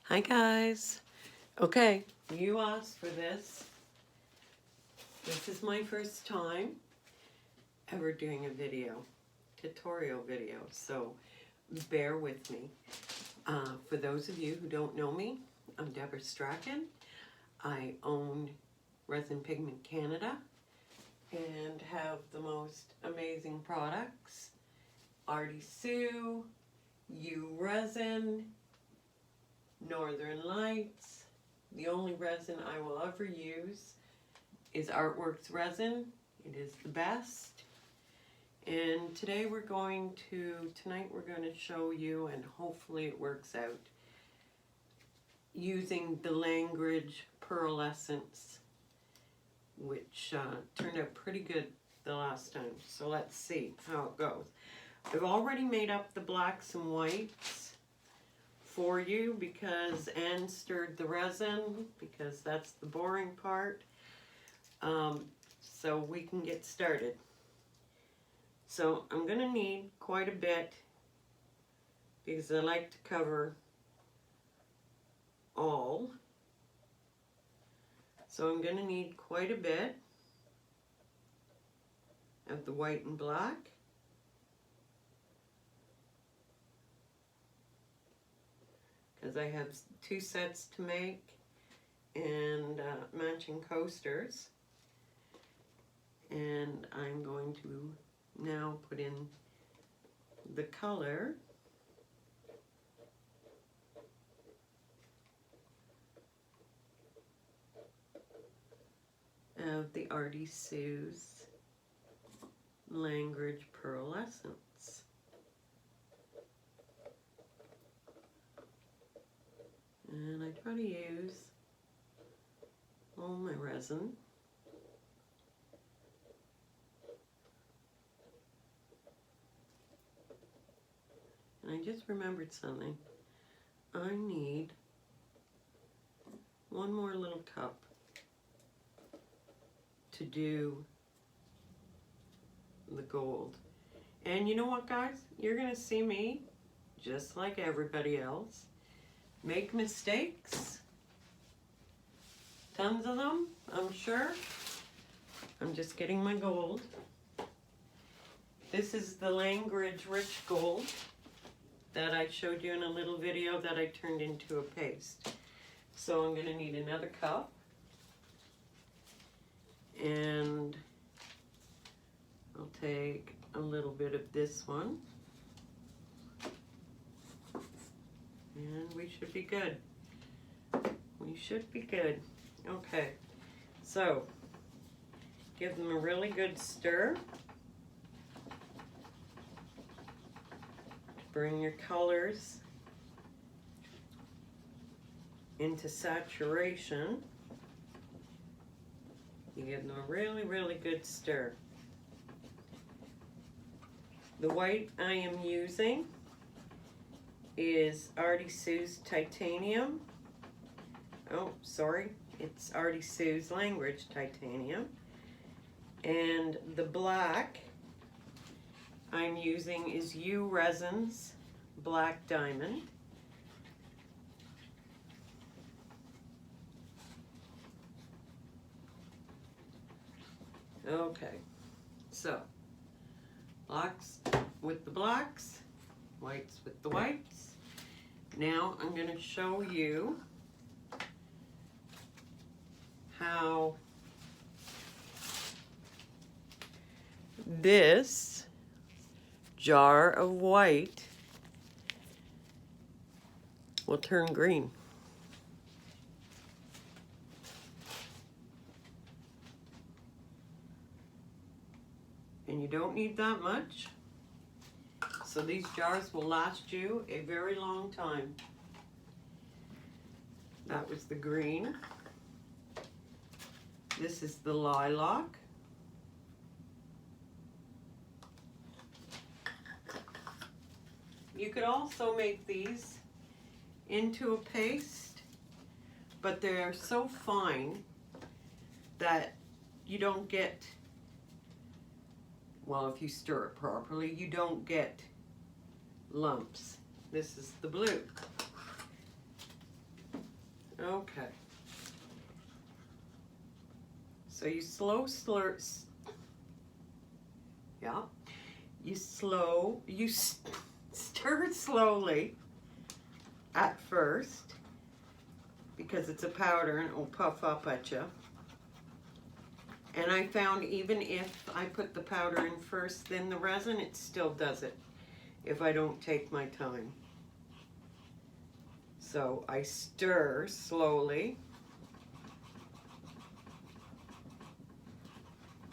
Hi guys. Okay, you asked for this. This is my first time ever doing a tutorial video, so bear with me. For those of you who don't know me, I'm Deborah Strachan. I own Resin Pigment Canada and have the most amazing products. Artisue, UResin, Northern Lights. The only resin I will ever use is ArtWorksresin. It is the best. And tonight we're going to show you, and hopefully it works out, using the Langridge pearlescent, which turned out pretty good the last time. So let's see how it goes. I've already made up the blacks and whites for you because Anne stirred the resin, because that's the boring part. So we can get started. So I'm going to need quite a bit because I like to cover all. So I'm going to need quite a bit of the white and black. Because I have 2 sets to make and matching coasters. And I'm going to now put in the color of the Artisue Langridge pearlescence. And I try to use all my resin. And I just remembered something. I need one more little cup to do the gold. And you know what, guys? You're going to see me, just like everybody else, make mistakes. Tons of them, I'm sure. I'm just getting my gold. This is the Langridge Rich Gold that I showed you in a little video that I turned into a paste. So I'm going to need another cup. And I'll take a little bit of this one. And we should be good. We should be good. Okay, so give them a really good stir. Bring your colors into saturation. You give them a really, really good stir. The white I am using is Artisue's Titanium. Oh, sorry, it's Artisue's Langridge Titanium. And the black I'm using is UResin's Black Diamond. Okay, so blacks with the blacks, whites with the whites. Now I'm going to show you how this jar of white will turn green. And you don't need that much. So these jars will last you a very long time. That was the green. This is the lilac. You could also make these into a paste, but they're so fine that you don't get, well, if you stir it properly, you don't get lumps. This is the blue. Okay. So you slow slur, yeah. You stir slowly at first because it's a powder and it will puff up at you. And I found even if I put the powder in first, then the resin, it still does it if I don't take my time. So I stir slowly.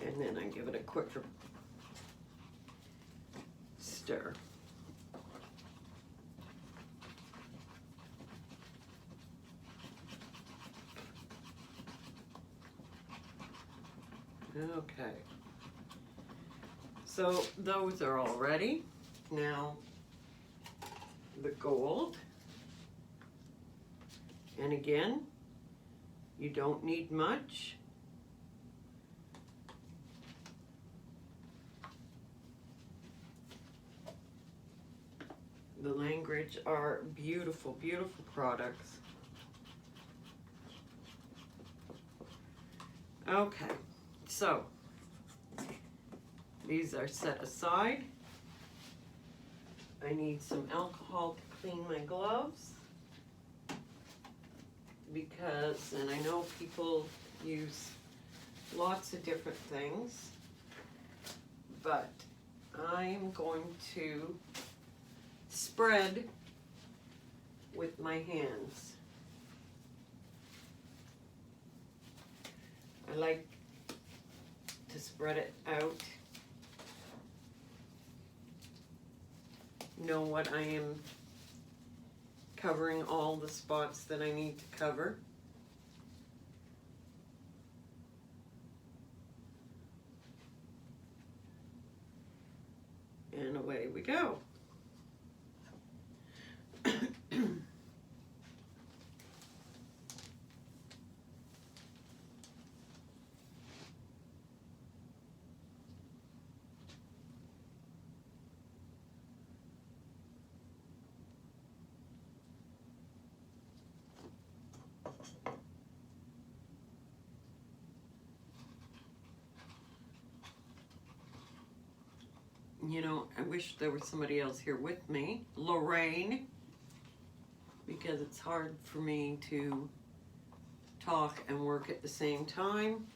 And then I give it a quicker stir. Okay. So those are all ready. Now the gold. And again, you don't need much. The Langridge are beautiful, beautiful products. Okay, so these are set aside. I need some alcohol to clean my gloves because, and I know people use lots of different things, but I'm going to spread with my hands. I like to spread it out. Know what I am covering, all the spots that I need to cover. And away we go. You know, I wish there was somebody else here with me, Lorraine, because it's hard for me to talk and work at the same time.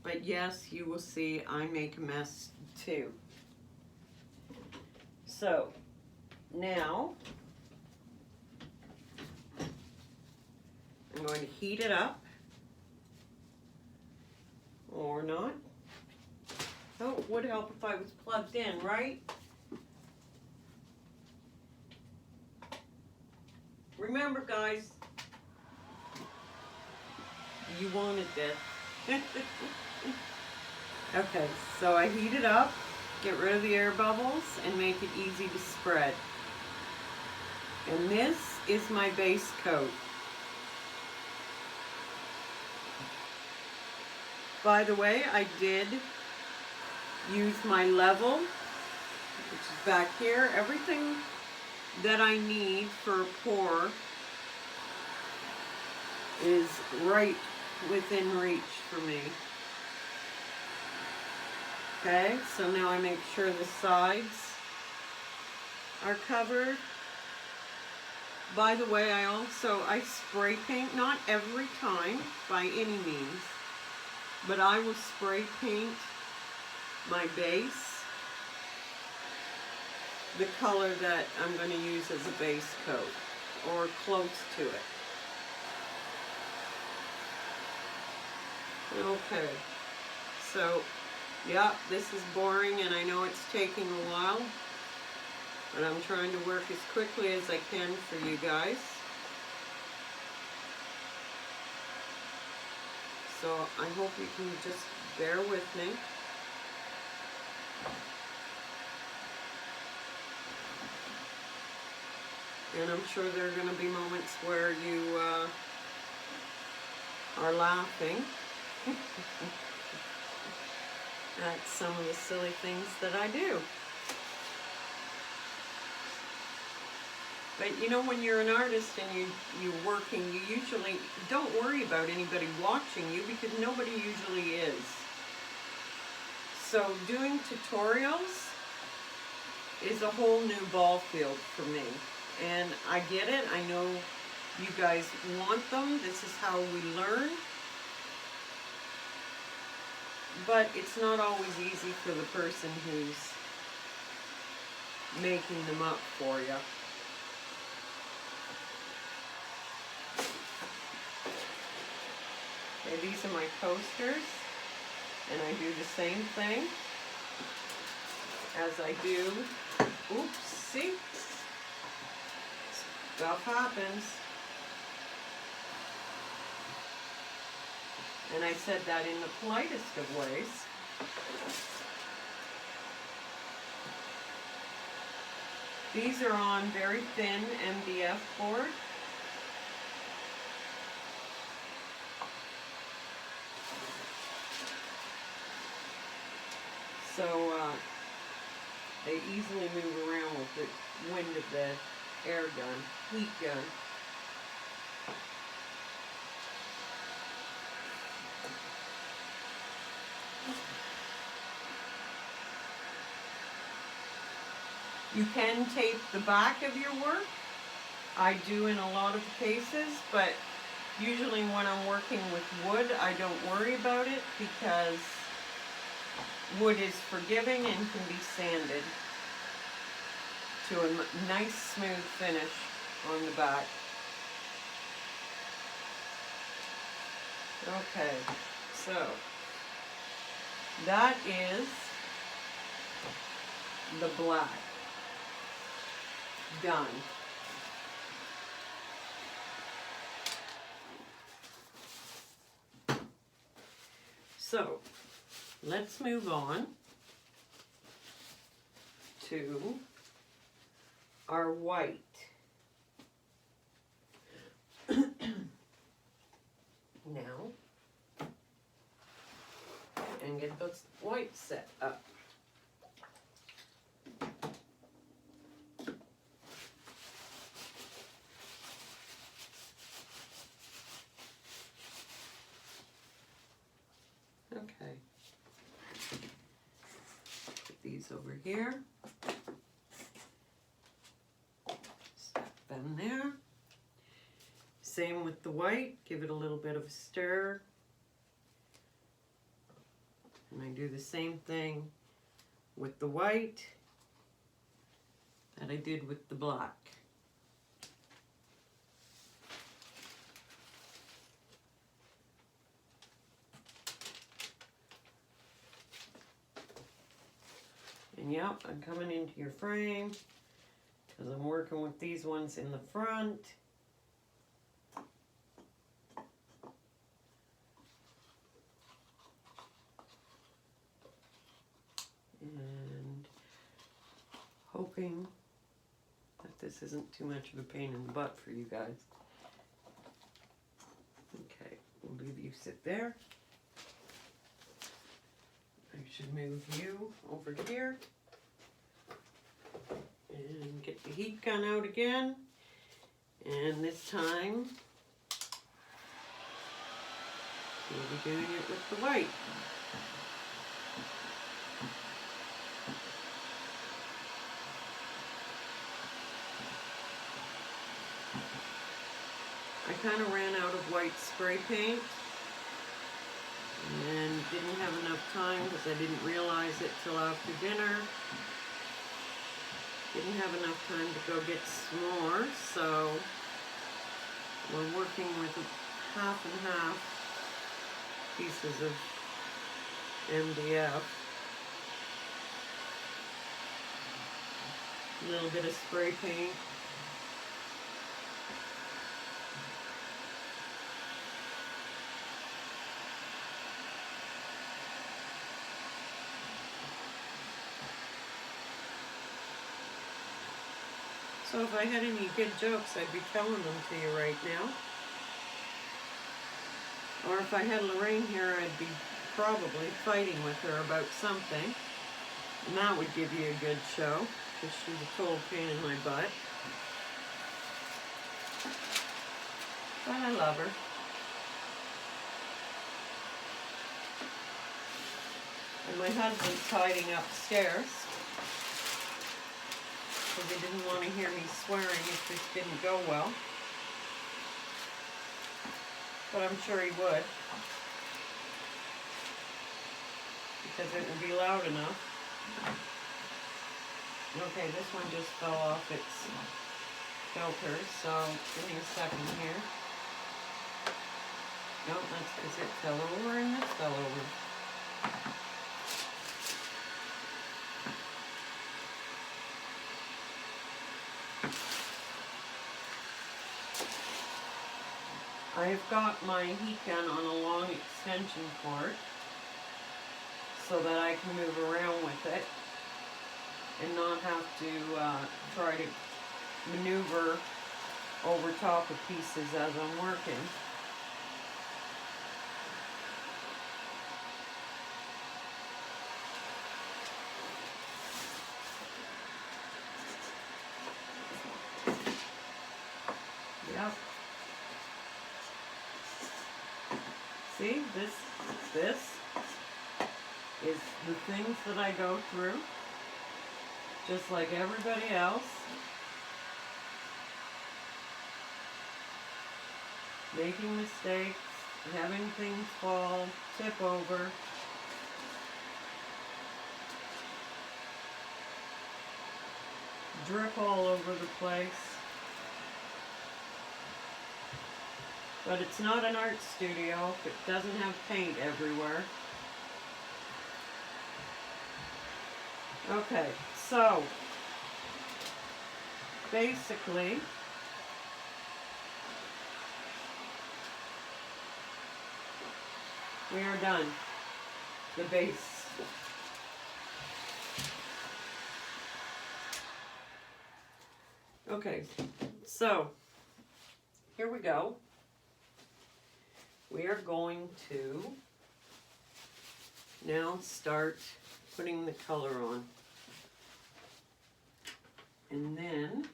But yes, you will see I make a mess too. So now I'm going to heat it up, or not. Oh, it would help if I was plugged in, right? Remember, guys, you wanted this. Okay, so I heat it up, get rid of the air bubbles, and make it easy to spread. And this is my base coat. By the way, I did use my level, which is back here. Everything that I need for a pour is right within reach for me. Okay, so now I make sure the sides are covered. By the way, I spray paint, not every time by any means, but I will spray paint my base, the color that I'm going to use as a base coat, or close to it. Okay, so yeah, this is boring and I know it's taking a while, but I'm trying to work as quickly as I can for you guys. So I hope you can just bear with me. And I'm sure there are going to be moments where you are laughing at some of the silly things that I do. But you know, when you're an artist and you're working, you usually don't worry about anybody watching you because nobody usually is. So doing tutorials is a whole new ball field for me. And I get it. I know you guys want them. This is how we learn. But it's not always easy for the person who's making them up for you. Okay, these are my coasters, and I do the same thing as I do. Oops, see? Stuff happens. And I said that in the politest of ways. These are on very thin MDF board. So they easily move around with the wind of the air gun, heat gun. You can tape the back of your work. I do in a lot of cases, but usually when I'm working with wood, I don't worry about it because wood is forgiving and can be sanded to a nice smooth finish on the back. Okay, so that is the black done. So let's move on to our white. Now, and get those white set up. Okay. Put these over here. Stuff them there. Same with the white. Give it a little bit of a stir. And I do the same thing with the white that I did with the black. And yep, I'm coming into your frame because I'm working with these ones in the front. And hoping that this isn't too much of a pain in the butt for you guys. Okay, we'll leave you sit there. I should move you over here and get the heat gun out again. And this time we'll be doing it with the white. I kind of ran out of white spray paint and didn't have enough time because I didn't realize it till after dinner. Didn't have enough time to go get some more, so we're working with half and half pieces of MDF. A little bit of spray paint. So if I had any good jokes, I'd be telling them to you right now. Or if I had Lorraine here, I'd be probably fighting with her about something. And that would give you a good show, because she's a total pain in my butt. But I love her. And my husband's hiding upstairs because he didn't want to hear me swearing if this didn't go well. But I'm sure he would, because it would be loud enough. Okay, this one just fell off its filter, so give me a second here. No, that's because it fell over and this fell over. I've got my heat gun on a long extension cord so that I can move around with it and not have to try to maneuver over top of pieces as I'm working. Yep. See, this is the things that I go through, just like everybody else. Making mistakes, having things fall, tip over. Drip all over the place. But it's not an art studio if it doesn't have paint everywhere. Okay, so basically we are done. The base. Okay, so here we go. We are going to now start putting the color on. And then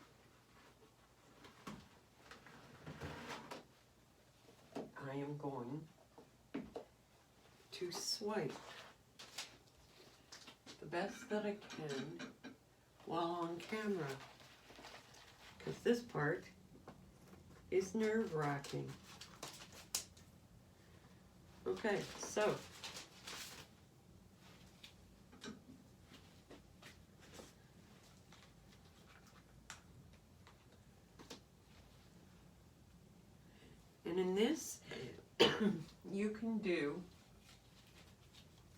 I am going to swipe the best that I can while on camera, because this part is nerve-wracking. Okay, so and in this you can do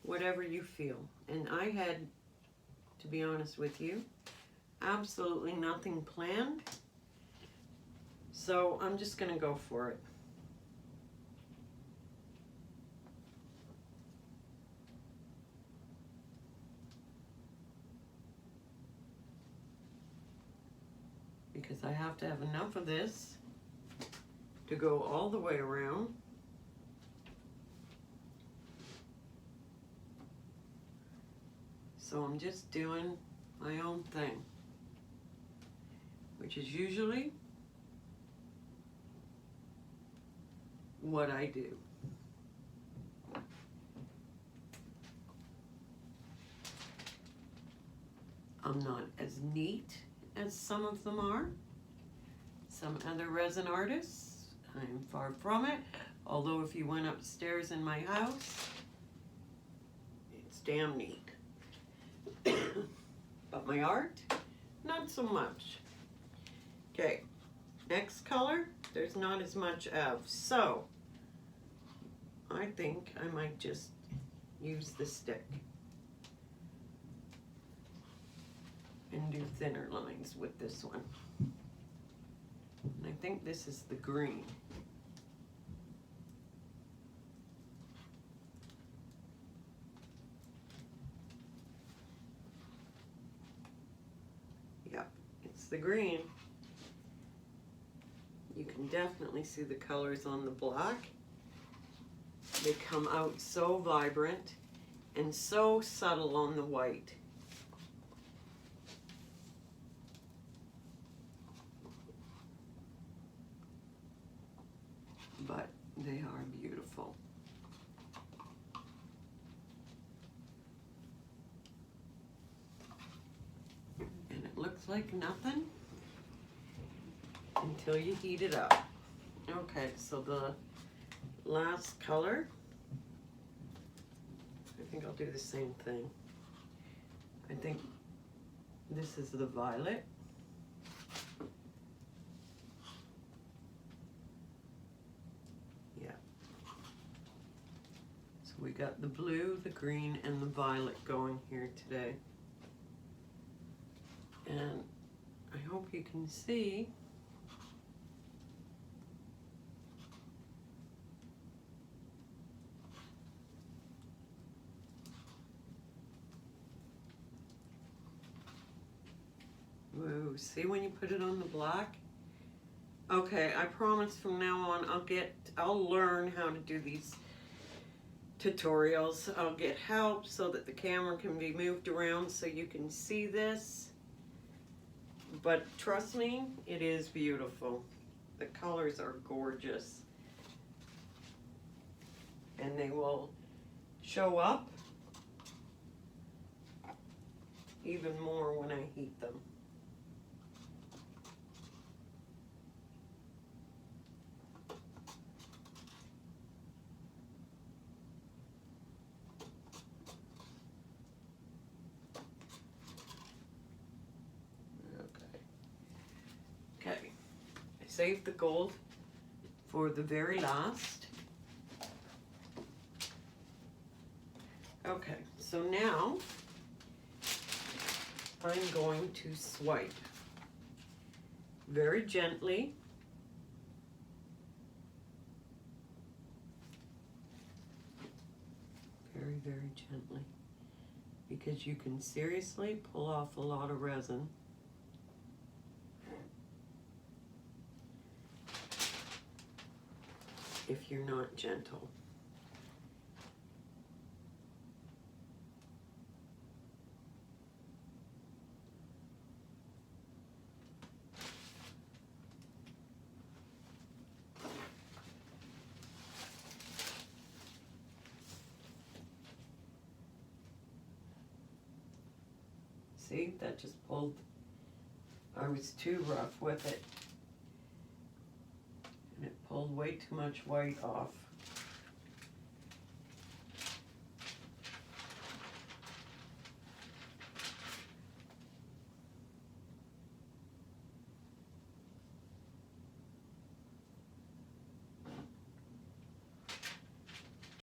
whatever you feel, and I had, to be honest with you, absolutely nothing planned, so I'm just gonna go for it. Because I have to have enough of this to go all the way around. So I'm just doing my own thing, which is usually what I do. I'm not as neat as some of them are. Some other resin artists, I am far from it. Although if you went upstairs in my house, it's damn neat. But my art, not so much. Okay, next color, there's not as much of. So, I think I might just use the stick and do thinner lines with this one. And I think this is the green. Yep, it's the green. You can definitely see the colors on the black. They come out so vibrant and so subtle on the white. but they are beautiful. And it looks like nothing until you heat it up. Okay, so the last color, I think I'll do the same thing. I think this is the violet. Yeah. So we got the blue, the green, and the violet going here today. And I hope you can see whoa, see when you put it on the black? Okay, I promise from now on I'll learn how to do these tutorials. I'll get help so that the camera can be moved around so you can see this. But trust me, it is beautiful. The colors are gorgeous. And they will show up even more when I heat them. Okay, I saved the gold for the very last. Okay, so now I'm going to swipe very gently. Very, very gently, because you can seriously pull off a lot of resin. If you're not gentle. See, that just pulled, I was too rough with it. And it pulled way too much white off.